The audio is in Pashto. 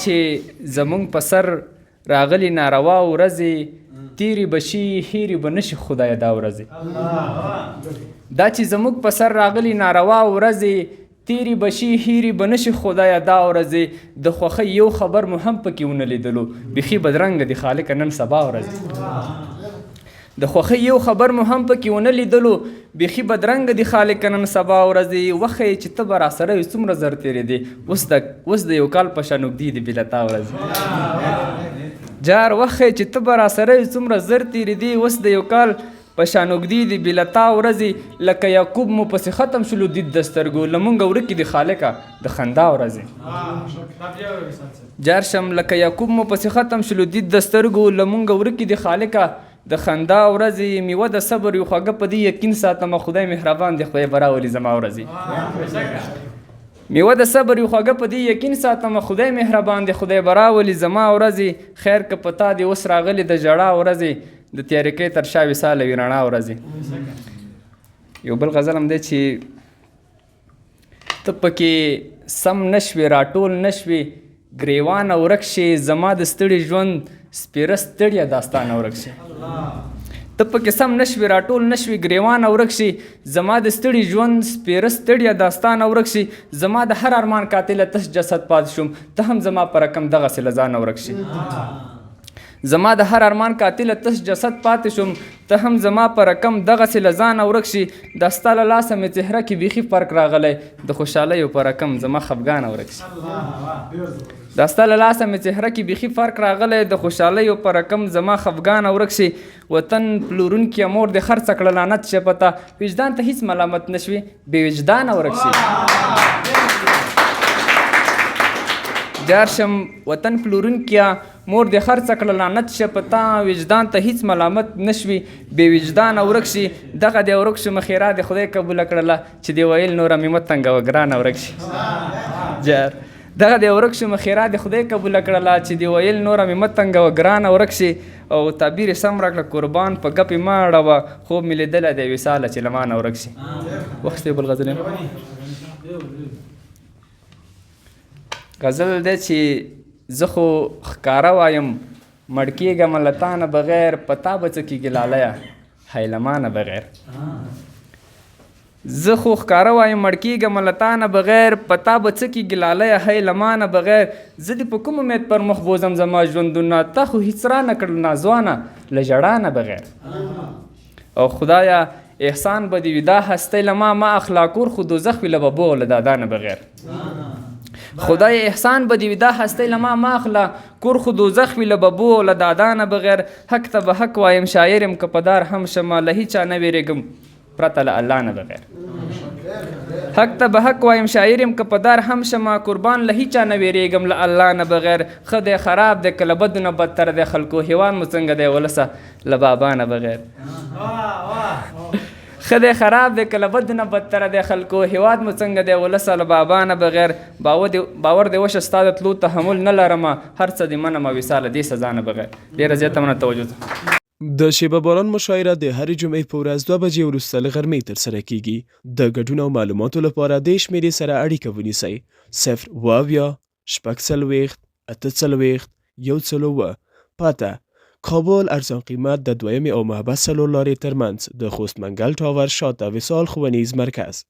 چې زمونږ په سر راغلي ناروا ورځې تیرې به شي هیرې به نه شي خدایه دا ورځې دا چې زمونږ په سر راغلي ناروا ورځې تیرې به شي هیرې به نه شي خدایه دا ورځې د خوښۍ یو خبر مو هم پکې ونه لیدلو بیخي بدرنګه دي خالقه نن سبا ورځې د خوښۍ یو خبر مو هم پکې ونه لیدلو بیخي بدرنګه دي خالقه نن سبا ورځې وښیې چې ته به راسره یې څومره زر تېرېدې اوس د یو کال په شان اوږدې دي بېلتا ورځې جار وښیې چې ته به راسره یې څومره زر تېرېدې اوس د یو کال په شان اوږدې دي بېلتا ورځې لکه یعقوب مو پسې ختم شلو دید د سترګو له مونږه ورکې دي خالقه د خندا ورځې جار شم لکه یعقوب مو پسې ختم شلو دید د سترګو له مونږه ورکې دي خالقه د خندا ورځې میوه د صبر یو خوږه په دې یقین ساتمه خدای مهربان دی خدای به راولي زما ورځې میوه د صبر یو خوږه په دې یقین ساتمه خدای مهربان دی خدای به راولي زما ورځې خیر که په تا دې اوس راغلي د ژړا ورځې د تیارکۍ تر شا وصاله وي رڼا ورځې یو بل غزل هم دی چې ته پکې سم نه شوې راټول نه شوې ګریوانه ورک شې زما د ستړي ژوند سپېره ستړیه داستانه ورک شې ته پکې سم نه شوې راټول نه شوې ګریوانه ورک شي زما د ستړي ژوند سپېره ستړیه داستانه ورک شي زما د هر ارمان قاتله تش جسد پاتې شوم ته هم زما په رقم دغسې له ځانه ورک شي زما د هر ارمان قاتله تش جسد پاتې شوم ته هم زما په رقم دغسې له ځانه ورک شي دا ستا له لاسه مې چهره کې بیخي فرق راغلی د خوشحالیو په رقم زما خفګانه ورک شي دا ستا له لاسه مې چهره کې بیخي فرق راغلی د خوشحالیو په رقم زما خفګانه ورک شي وطن پلورونکیه مور دې خرڅه کړه لعنت شه په تا وجدان ته هېڅ ملامت نه شوې بې وجدانه ورک شي جار شم وطن پلورونکیه مور دې خرڅه کړه لعنت شه په تا وجدان ته هېڅ ملامت نه شوي بې وجدانه ورک شي دغه دې ورک شو مخیرا دې خدای قبوله کړله چې دې ویل نوره مې مه تنګوه ګرانه ورک شي جار دغه دې ورک شو مخیرا دې خدای قبوله کړله چې دې ویل نوره مې مه تنګوه ګرانه ورک شي او تعبیر یې سم راکړه قربان په ګپې مه اړوه خوب مې لیدلی دی وصاله چې له مانه ورک شي وخت بل غزل غزل دی چې زه خو ښکاره وایم مړ کېږم له تا نه بغیر په تا به څه کېږي لالیه حیلمانه بغیر زه خو ښکاره وایم مړ کېږم له تا نه بغیر په تا به څه کېږي لالیه حیلمانه بغیر زه دې په کوم امید پر مخ بوزم زما ژوندونه تا خو هېڅ رانه کړل نازوانه له ژړا نه بغیر او خدایه احسان به دې وي دا هستی له ما اخلا کور خو دوزخ وي له ببو او له دادا نه بغیر خدای احسان به دې وي دا هستی له ما اخله کور خو دوزخ وي له ببو او له دادا نه بغیر حق ته به حق وایم شاعر یم که په دار هم شمه له هیچا نه ویرېږم پرته له الله نه بغیر حق ته به حق وایم شاعر یم که په دار هم شمه قربان له هیچا نه ویرېږم له الله نه بغیر ښه دی خراب دی که له بدو نه بدتر دی خلکو هیواد مو څنګه دی ولسه له بابا نه بغیر ښه دی خراب دی که له بدو نه بدتره دی خلکو هیواد مو څنګه دی ولسه له بابا نه بغیر باور دې وشه ستا د تلو تحمل نه لرمه هر څه دې منمه وصاله دې سزا نه بغیر ډېره زیاته مننه توجه د شیبه باران مشاعره د هرې جمعې په ورځ 2 بجې وروسته له غرمې ترسره کیږي د ګډون او معلوماتو لپاره د شمیرې سره اړیکه ونیسئ 0 پاته کابل ارزان قیمت د دویمې او محبس لارې ترمنځ د خوست منگل ټاور شاته وصال ښوونیز مرکز